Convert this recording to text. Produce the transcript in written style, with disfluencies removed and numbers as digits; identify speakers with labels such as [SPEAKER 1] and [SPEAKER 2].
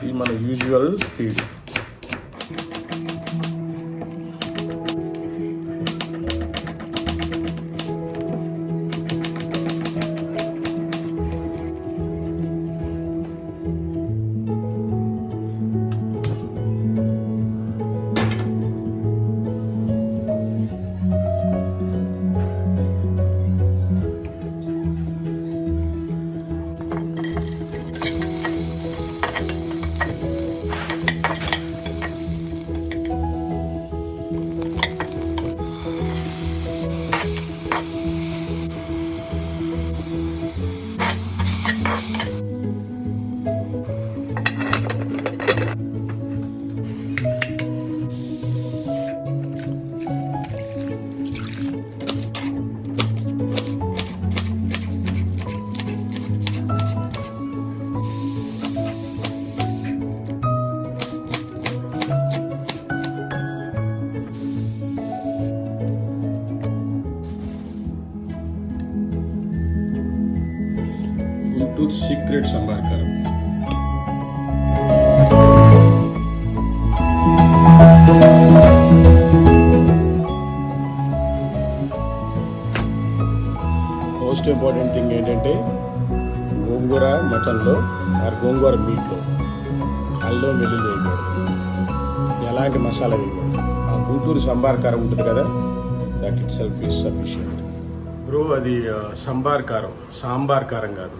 [SPEAKER 1] ఇది మన usual speed. Guntur secret sambar కారం. మోస్ట్ ఇంపార్టెంట్ థింగ్ ఏంటంటే గోంగూర మటన్లో ఆర్ గోంగూర మీట్లో అల్లం వెల్లుల్లి వేయకూడదు, ఎలాంటి మసాలా వేయకూడదు. ఆ గుంటూరు సాంబార్ కారం ఉంటుంది కదా, that it self is sufficient. Bro అది సాంబార్ కారం, సాంబార్ కారం కాదు.